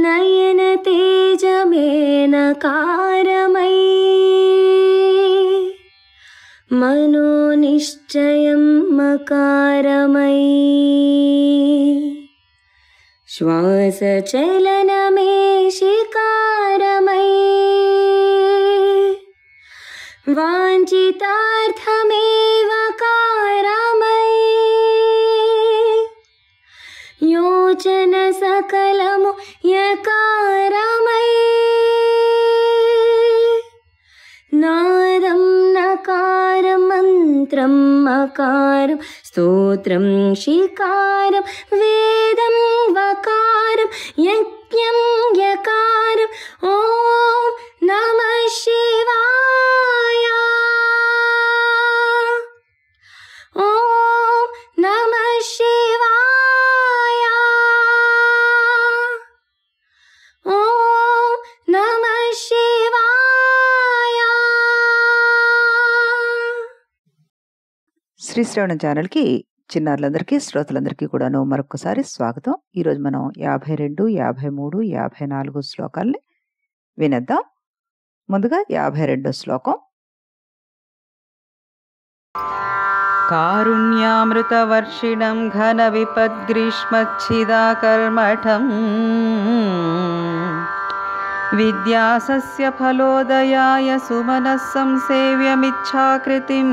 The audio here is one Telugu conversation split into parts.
నయన తేజమేనకారమై మనోనిశ్చయం మకారమై శ్వాసచలనమే శికారమై వాంఛితార్థమేవ కారమై యోచన సకలము యకారమై నాదం నకారం మంత్రం మకారం స్తోత్రం శికారం వేదం వకారం యజ్ఞం యకారం ఓం నమః శివాయ ఓం నమః శివాయ ఓం నమః శివాయ. శ్రీ శ్రవణం ఛానల్కి చిన్నారులందరికీ శ్రోతలందరికీ కూడాను మరొకసారి స్వాగతం. ఈరోజు మనం 52, 53, 54 శ్లోకాల్ని వినేద్దాం. ముందుగా 52 శ్లోకం. కారుణ్యామృతవర్షిణం ఘన విపద్గ్రీష్మచ్చిదాకర్మఠం విద్యాసస్య ఫలోదయాయ సుమనః సంసేవ్యమిచ్ఛాకృతిం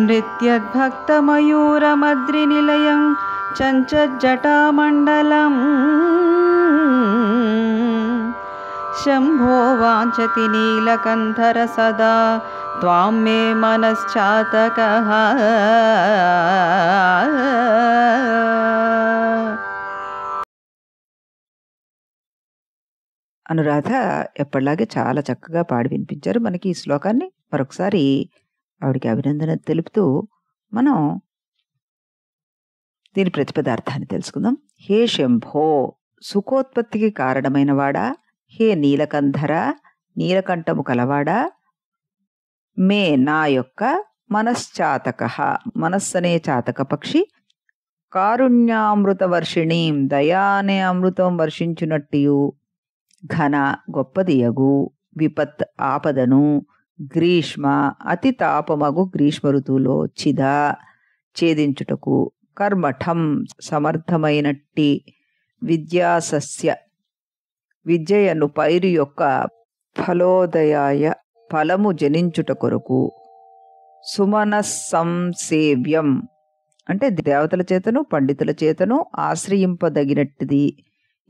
నృత్యద్భక్తమయూరమద్రినిలయం చంచజ్జటామండలం శంభో వాంఛతి నీలకంఠర సదా త్వాం మే మనశ్చాతకః. అనురాధ ఎప్పటిలాగే చాలా చక్కగా పాడి వినిపించారు. మనకి ఈ శ్లోకాన్ని మరొకసారి ఆవిడికి అభినందన తెలుపుతూ మనం దీని ప్రతిపదార్థాన్ని తెలుసుకుందాం. హే శంభో, సుఖోత్పత్తికి కారణమైన వాడా, హే నీలకంధర, నీలకంఠము కలవాడా, మే నా యొక్క మనశ్చాతక, మనస్సనే చాతక పక్షి, కారుణ్యామృత వర్షిణీం, దయానే అమృతం వర్షించునట్టియు, ఘన గొప్పదియగు, విపత్ ఆపదను, గ్రీష్మ అతి తాపమగు గ్రీష్మ ఋతువులో, చిద ఛేదించుటకు, కర్మఠం సమర్థమైనట్టి, విద్యాసస్య విద్యయను పైరు యొక్క, ఫలోదయాయ ఫలము జనించుట కొరకు, సుమనస్సంసేవ్యం అంటే దేవతల చేతను పండితుల చేతను ఆశ్రయింపదగినట్టిది,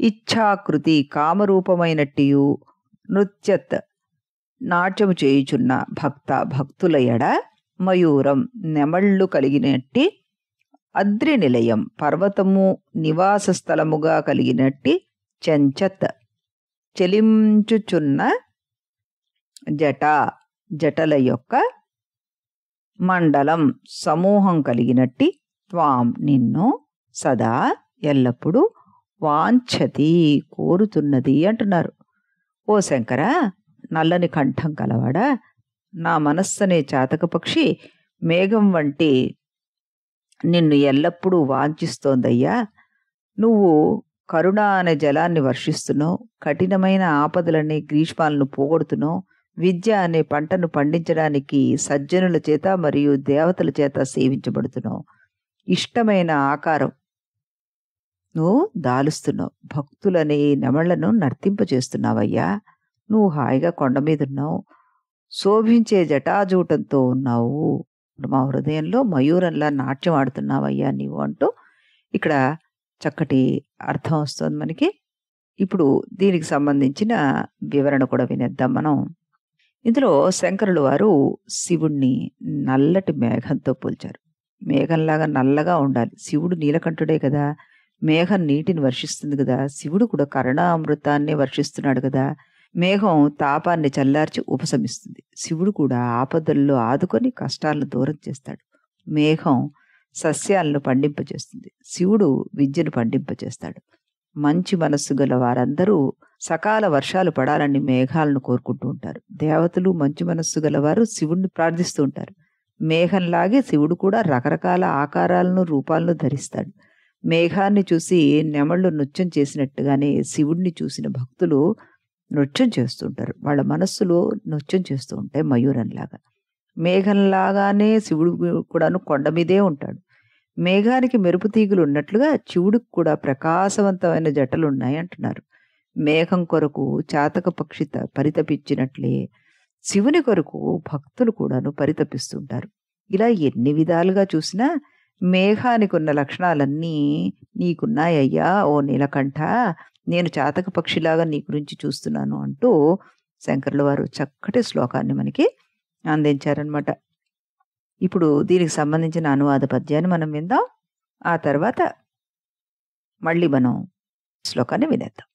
ఇచ్ఛాకృతి కామరూపమైనట్టియు, నృత్యత్ నాట్యము చేయుచున్న భక్త భక్తుల ఎడ, మయూరం నెమళ్ళు కలిగినట్టి, అద్రి నిలయం పర్వతము నివాస స్థలముగా కలిగినట్టి, చెంచత్ చెలించుచున్న జట జటల యొక్క, మండలం సమూహం కలిగినట్టి, త్వాం నిన్ను, సదా ఎల్లప్పుడూ, వాంఛతి కోరుతున్నది అంటున్నారు. ఓ శంకర, నల్లని కంఠం కలవాడా, నా మనస్సనే చాతక పక్షి మేఘం వంటి నిన్ను ఎల్లప్పుడూ వాంఛిస్తోందయ్యా. నువ్వు కరుణ అనే జలాన్ని వర్షిస్తున్నావు, కఠినమైన ఆపదలనే గ్రీష్మాలను పోగొడుతున్నావు, విద్య అనే పంటను పండించడానికి సజ్జనుల చేత మరియు దేవతల చేత సేవించబడుతున్నావు, ఇష్టమైన ఆకారం నువ్వు దాలుస్తున్నావు, భక్తులనే నెమళ్లను నర్తింపచేస్తున్నావయ్యా. నువ్వు హాయిగా కొండ మీద ఉన్నావు, శోభించే జటాజూటంతో ఉన్నావు, మా హృదయంలో మయూరంలా నాట్యం ఆడుతున్నావయ్యా నీవు అంటూ ఇక్కడ చక్కటి అర్థం వస్తుంది మనకి. ఇప్పుడు దీనికి సంబంధించిన వివరణ కూడా వినేద్దాం మనం. ఇందులో శంకరులు వారు శివుణ్ణి నల్లటి మేఘంతో పోల్చారు. మేఘంలాగా నల్లగా ఉండాలి. శివుడు నీలకంఠుడే కదా, మేఘం నీటిని వర్షిస్తుంది కదా, శివుడు కూడా కరుణామృతాన్ని వర్షిస్తున్నాడు కదా, మేఘం తాపాన్ని చల్లార్చి ఉపశమిస్తుంది, శివుడు కూడా ఆపదల్లో ఆదుకొని కష్టాలను దూరం చేస్తాడు, మేఘం సస్యాలను పండింపచేస్తుంది, శివుడు విద్యను పండింపచేస్తాడు. మంచి మనస్సు గల వారందరూ సకాల వర్షాలు పడాలని మేఘాలను కోరుకుంటూ ఉంటారు. దేవతలు మంచి మనస్సు గలవారు శివుణ్ణి ప్రార్థిస్తూ ఉంటారు. మేఘంలాగే శివుడు కూడా రకరకాల ఆకారాలను రూపాలను ధరిస్తాడు. మేఘాన్ని చూసి నెమళ్ళు నృత్యం చేసినట్టుగానే శివుడిని చూసిన భక్తులు నృత్యం చేస్తుంటారు. వాళ్ళ మనస్సులో నృత్యం చేస్తూ ఉంటాయి మయూరంలాగా. మేఘంలాగానే శివుడు కూడాను కొండ మీదే ఉంటాడు. మేఘానికి మెరుపు తీగులు ఉన్నట్లుగా శివుడికి కూడా ప్రకాశవంతమైన జటలు ఉన్నాయి అంటున్నారు. మేఘం కొరకు చాతక పక్షి పరితపించినట్లే శివుని కొరకు భక్తులు కూడాను పరితపిస్తుంటారు. ఇలా ఎన్ని విధాలుగా చూసినా మేఘానికి ఉన్న లక్షణాలన్నీ నీకున్నాయ్యా ఓ నీలకంఠ, నేను చాతక పక్షిలాగా నీ గురించి చూస్తున్నాను అంటూ శంకరుల వారు చక్కటి శ్లోకాన్ని మనకి అందించారనమాట. ఇప్పుడు దీనికి సంబంధించిన అనువాద పద్యాన్ని మనం విందాం. ఆ తర్వాత మళ్ళీ మనం శ్లోకాన్ని వినేద్దాం.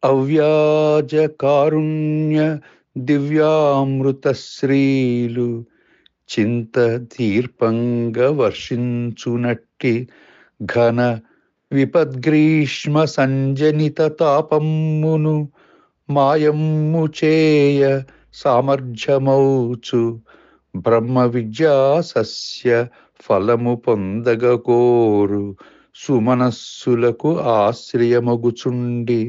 అవ్యాజ కారుణ్య దివ్యామృత శ్రీలు చింత దీర్పంగ వర్షించునట్టి ఘన విపద్గ్రీష్మ సంజనిత తాపమ్మును మాయమ్ము చేయ సామర్థ్యమౌచు బ్రహ్మ విద్యా సస్య ఫలము పొందగకోరు సుమనస్సులకు ఆశ్రయమగుచుండి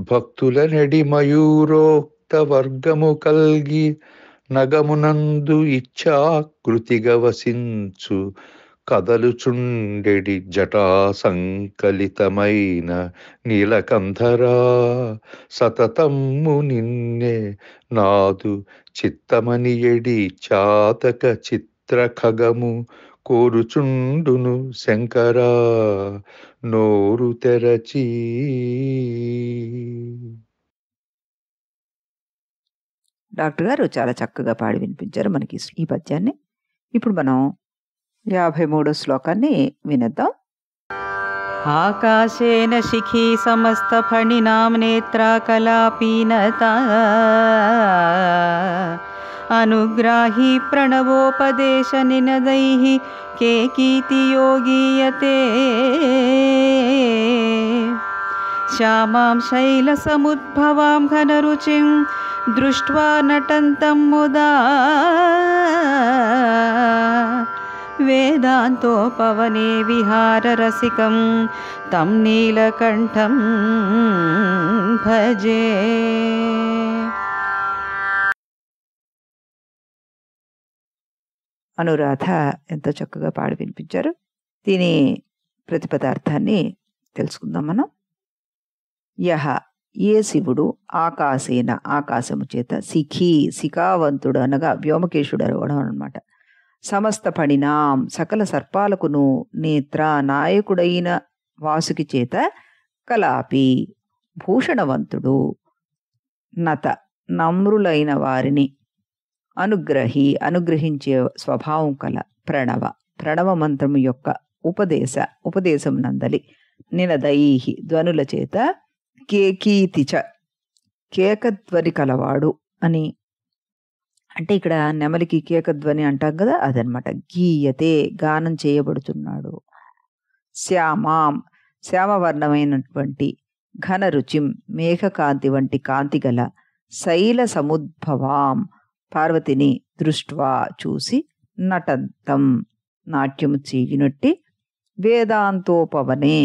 భక్తుల నెడి మయూరోక్త వర్గము కల్గి నగమునందు ఇచ్చాకృతిగా వసించు కదలుచుండెడి జటా సంకలితమైన నీలకంధరా సతతమ్ము నిన్నే నాదు చిత్తమని ఎడి చాతక చిత్ర ఖగము కోరుచుండును శంకరా నోరు తెరచి. డాక్టర్ గారు చాలా చక్కగా పాడి వినిపించారు మనకి ఈ పద్యాన్ని. ఇప్పుడు మనం 53వ శ్లోకాన్ని వినేద్దాం. ఆకాశేన శిఖీ సమస్త ఫణినాం నేత్రా కలాపీనతా అనుగ్రాహి ప్రణవోపదేశ నినదైః కేకీతి యోగీయతే శ్యామాం శైలసముద్భవాం ఘనరుచిం దృష్ట్వా నటంతం ముదా వేదాంతోపవనే విహారరసికం తం నీలకంఠం భజే. అనురాధ ఎంతో చక్కగా పాడి వినిపించారు. దీని ప్రతిపదార్థాన్ని తెలుసుకుందాం మనం. యహ ఏ శివుడు ఆకాశేన ఆకాశము చేత శిఖావంతుడు అనగా వ్యోమకేశుడు అనడం అనమాట. సమస్త పణినాం సకల సర్పాలకును నేత్ర నాయకుడైన వాసుకి చేత కలాపి భూషణవంతుడు నత నమ్రులైన వారిని అనుగ్రహించే స్వభావం కల ప్రణవ మంత్రము యొక్క ఉపదేశం నందలి నినదైహి ధ్వనుల చేత కేకీతిచ కేకధ్వని కలవాడు అని. అంటే ఇక్కడ నెమలికి కేకధ్వని అంటాం కదా, అదనమాట. గీయతే గానం చేయబడుతున్నాడు. శ్యామాం శ్యామవర్ణమైనటువంటి ఘన రుచిం మేఘకాంతి వంటి కాంతి గల శైల సముద్భవాం పార్వతిని దృష్ట్వా చూసి నటంతం నాట్యము చేయునట్టి వేదాంతోపవనే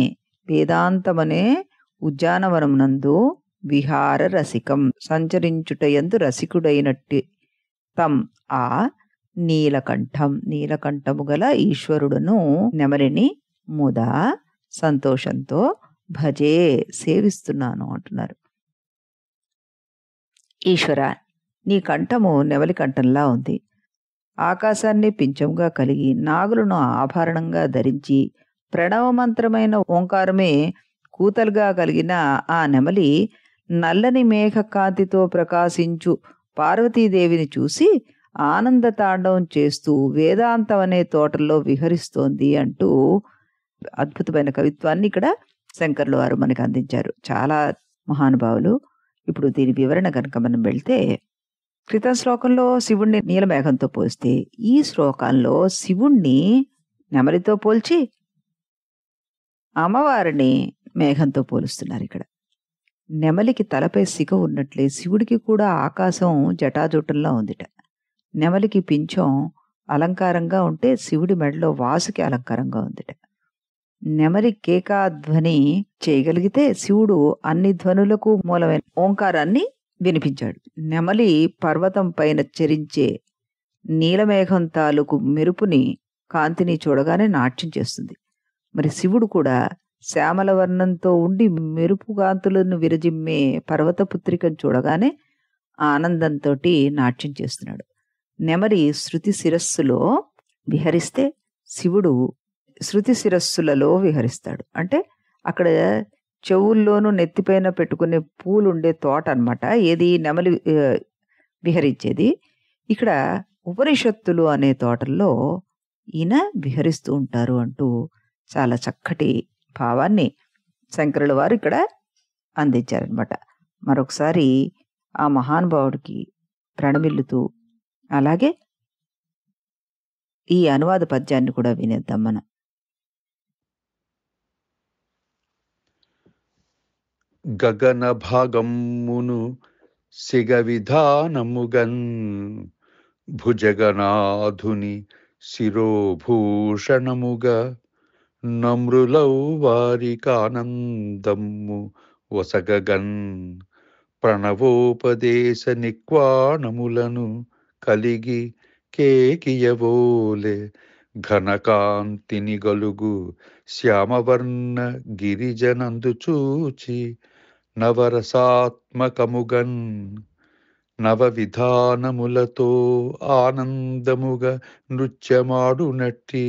వేదాంతమనే ఉద్యానవనమునందు విహార రసికం సంచరించుటయందు రసికుడైనట్టి తం ఆ నీలకంఠము గల ఈశ్వరుడును నెమలిని ముదా సంతోషంతో భజే సేవిస్తున్నాను అంటున్నారు. ఈశ్వర, నీ కంఠము నెమలి కంఠంలా ఉంది. ఆకాశాన్ని పింఛంగా కలిగి నాగులను ఆభరణంగా ధరించి ప్రణవమంత్రమైన ఓంకారమే కూతలుగా కలిగిన ఆ నెమలి నల్లని మేఘకాంతితో ప్రకాశించు పార్వతీదేవిని చూసి ఆనంద తాండవం చేస్తూ వేదాంతం అనే తోటల్లో విహరిస్తోంది అంటూ అద్భుతమైన కవిత్వాన్ని ఇక్కడ శంకరుల వారు మనకు అందించారు. చాలా మహానుభావులు. ఇప్పుడు దీని వివరణ కనుక మనం వెళ్తే, క్రితం శ్లోకంలో శివుణ్ణి నీలమేఘంతో పోలిస్తే ఈ శ్లోకంలో శివుణ్ణి నెమలితో పోల్చి అమ్మవారిని మేఘంతో పోలుస్తున్నారు. ఇక్కడ నెమలికి తలపై సిగ ఉన్నట్లే శివుడికి కూడా ఆకాశం జటాజూటంలో ఉందిట. నెమలికి పింఛం అలంకారంగా ఉంటే శివుడి మెడలో వాసుకి అలంకారంగా ఉందిట. నెమలి కేకాధ్వని చేయగలిగితే శివుడు అన్ని ధ్వనులకు మూలమైన ఓంకారాన్ని వినిపించాడు. నెమలి పర్వతం పైన చెరించే నీలమేఘం తాలూకు మెరుపుని కాంతిని చూడగానే నాట్యం చేస్తుంది. మరి శివుడు కూడా శ్యామల వర్ణంతో ఉండి మెరుపు కాంతులను విరజిమ్మే పర్వతపుత్రికను చూడగానే ఆనందంతో నాట్యం చేస్తున్నాడు. నెమలి శృతి శిరస్సులో విహరిస్తే శివుడు శృతి శిరస్సులలో విహరిస్తాడు. అంటే అక్కడ చెవుల్లోనూ నెత్తిపైన పెట్టుకునే పూలుండే తోట అన్నమాట ఏది నెమలి విహరించేది. ఇక్కడ ఉపనిషత్తులు అనే తోటల్లో ఈయన విహరిస్తూ ఉంటారు అంటూ చాలా చక్కటి భావాన్ని శంకరుల వారు ఇక్కడ అందించారనమాట. మరొకసారి ఆ మహానుభావుడికి ప్రణమిల్లుతూ అలాగే ఈ అనువాద పద్యాన్ని కూడా వినేద్దాం మనం. గగన భాగమును సిగ విధానముగన్ భుజగనాధుని శిరోభూషణముగా నమ్రులౌ వారికానందమ్ము వసగగన్ ప్రణవోపదేశ నిక్వాణములను కలిగి కేకియవోలే ఘనకాంతిని గలుగు శ్యామవర్ణ గిరిజనందు చూచి నవరసాత్మకముగన్ నవ విధానములతో ఆనందముగా నృత్యమాడునట్టి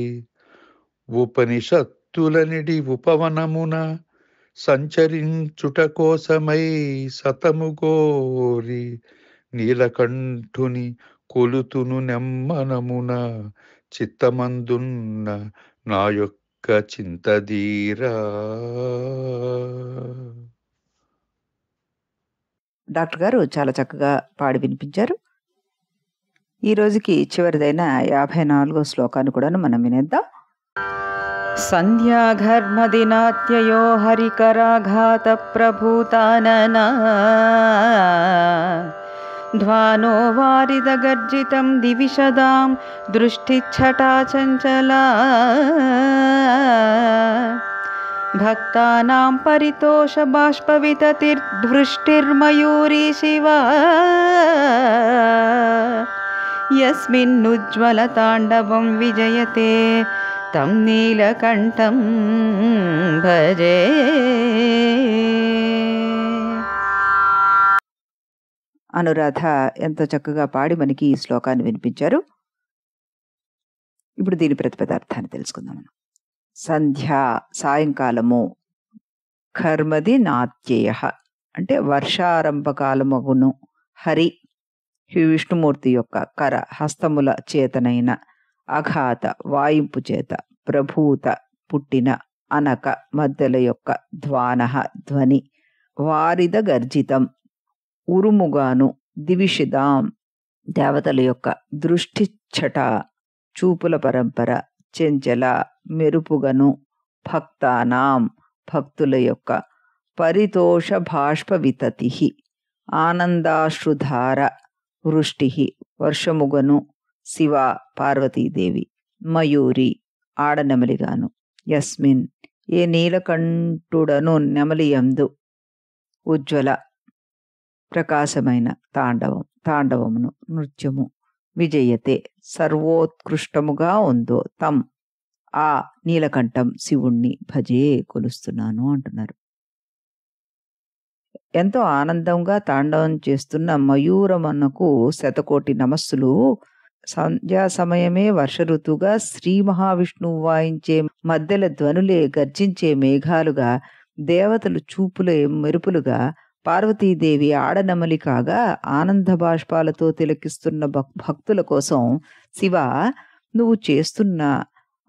ఉపనిషత్తులనిడి ఉపవనమున సంచరించుట కోసమై సతముగోరి నీలకంఠుని కొలుతును నెమ్మనమున చిత్తమందున్న నా యొక్క చింతదీరా. డాక్టర్ గారు చాలా చక్కగా పాడి వినిపించారు. ఈ రోజుకి చివరిదైన 54వ శ్లోకాన్ని కూడా మనం వినేద్దాం. సంధ్యాఘర్మదినాత్యయో హరికరాఘాత ప్రభూతాననా ధ్వానో వారిదగర్జితం దివిషదాం దృష్టిఛటా చంచలా భక్తానాం పరితోష బాష్పవితతిర్దృష్టిర్మయూరీ శివా యస్మిన్నుజ్వల తాండవం విజయతే తం నీలకంఠం భజే. అనురాధ ఎంతో చక్కగా పాడి మనకి ఈ శ్లోకాన్ని వినిపించారు. ఇప్పుడు దీని ప్రతిపదార్థాన్ని తెలుసుకుందాం మనం. సంధ్య సాయంకాలము, కర్మది నాత్యయ అంటే వర్షారంభకాలమగును, హరి విష్ణుమూర్తి యొక్క కర హస్తముల చేతనైన, అఘాత వాయింపు చేత, ప్రభూత పుట్టిన, అనక మధ్యల యొక్క, ధ్వాన ధ్వని, వారిద గర్జితం ఉరుముగాను, దివిషిదాం దేవతల యొక్క, దృష్టిఛట చూపుల పరంపర, చెంచల మెరుపుగను, భక్తానాం భక్తుల యొక్క, పరితోష బాష్ప వితతి ఆనందాశ్రుధార వృష్టి వర్షముగను, శివ పార్వతీదేవి, మయూరి ఆడనెమలిగాను, యస్మిన్ ఏ నీలకంఠుడను నెమలియందు, ఉజ్వల ప్రకాశమైన తాండవమును నృత్యము, విజయతే సర్వోత్కృష్టముగా ఉందో, తం ఆ నీలకంఠం శివుణ్ణి భజే కొలుస్తున్నాను అంటున్నారు. ఎంతో ఆనందంగా తాండవం చేస్తున్న మయూరమన్నకు శతకోటి నమస్సులు. సంధ్యా సమయమే వర్ష ఋతువుగా శ్రీ మహావిష్ణువు వాయించే మధ్యల ధ్వనులే గర్జించే మేఘాలుగా, దేవతలు చూపులే మెరుపులుగా, పార్వతీదేవి ఆడనమలి కాగా ఆనంద బాష్పాలతో తిలకిస్తున్న భక్తుల కోసం, శివ నువ్వు చేస్తున్న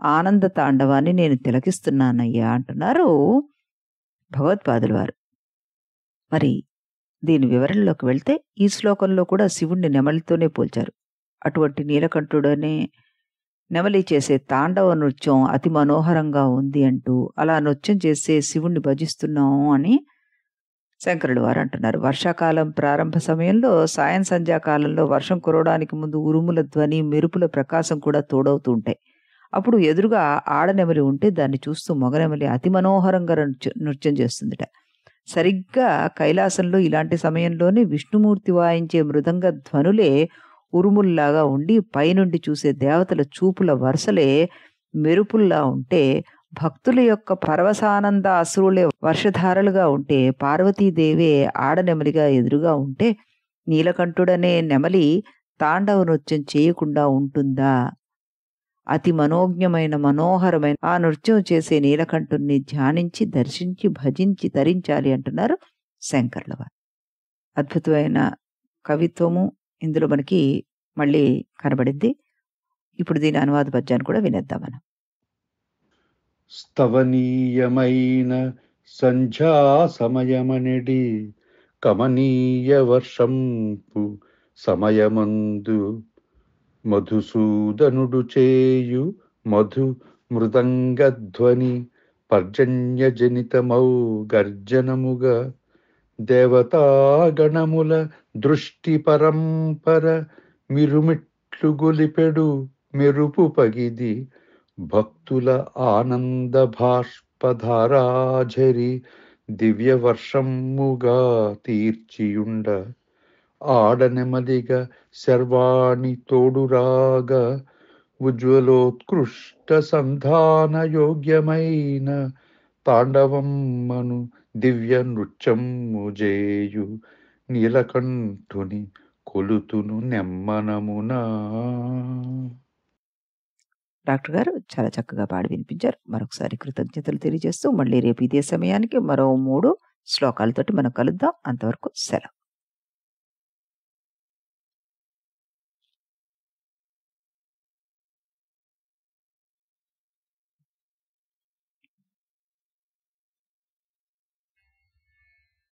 ఆనంద తాండవాన్ని నేను తిలకిస్తున్నానయ్యా అంటున్నారు భగవత్పాదుల వారు. మరి దీని వివరణలోకి వెళ్తే ఈ శ్లోకంలో కూడా శివుణ్ణి నెమలితోనే పోల్చారు. అటువంటి నీలకంఠుడనే నెమలి చేసే తాండవ నృత్యం అతి మనోహరంగా ఉంది అంటూ, అలా నృత్యం చేసే శివుణ్ణి భజిస్తున్నాము అని శంకరుడు వారు అంటున్నారు. వర్షాకాలం ప్రారంభ సమయంలో, సాయం సంధ్యాకాలంలో వర్షం కురవడానికి ముందు ఉరుముల ధ్వని, మెరుపుల ప్రకాశం కూడా తోడవుతూ ఉంటాయి. అప్పుడు ఎదురుగా ఆడనెమలి ఉంటే దాన్ని చూస్తూ మగనెమలి అతి మనోహరంగా నృత్యం చేస్తుందిట. సరిగ్గా కైలాసంలో ఇలాంటి సమయంలోనే విష్ణుమూర్తి వాయించే మృదంగ ధ్వనులే ఉరుముల్లాగా ఉండి పైనుండి చూసే దేవతల చూపుల వరుసలే మెరుపుల్లా ఉంటే, భక్తుల యొక్క పరవశానంద అశ్రువులే వర్షధారలుగా ఉంటే, పార్వతీదేవే ఆడనెమలిగా ఎదురుగా ఉంటే, నీలకంఠుడనే నెమలి తాండవ నృత్యం చేయకుండా ఉంటుందా? అతి మనోజ్ఞమైన మనోహరమైన ఆ నృత్యం చేసే నీలకంఠుణ్ణి ధ్యానించి దర్శించి భజించి తరించాలి అంటున్నారు శంకర్ల వారు. అద్భుతమైన కవిత్వము ఇందులో మనకి మళ్ళీ కనబడింది. ఇప్పుడు దీని అనువాద పద్యాన్ని కూడా వినేద్దాం మనం. స్తవనీయమైన సంధ్యా సమయమనడి కమనీయ వర్షంపు సమయమందు మధుసూదనుడు చేయు మధు మృదంగధ్వని పర్జన్యజనితమౌ గర్జనముగా దేవతాగణముల దృష్టి పరంపర మిరుమిట్లు గొలిపెడు మెరుపు పగిది భక్తుల ఆనంద బాష్పధారాఝరి దివ్య వర్షముగా తీర్చియుండ ఆడనెమలిగా శర్వాణి తోడురాగా ఉజ్వలోత్కృష్ట సంధాన యోగ్యమైన తాండవమ్మను దివ్య నృత్యము జేయు నీలకంఠుని కొలుతును నెమ్మనమునా. డాక్టర్ గారు చాలా చక్కగా పాడి వినిపించారు. మరొకసారి కృతజ్ఞతలు తెలియజేస్తూ మళ్ళీ రేపు ఇదే సమయానికి మరో 3 శ్లోకాలతోటి మనం కలుద్దాం. అంతవరకు సెలవు.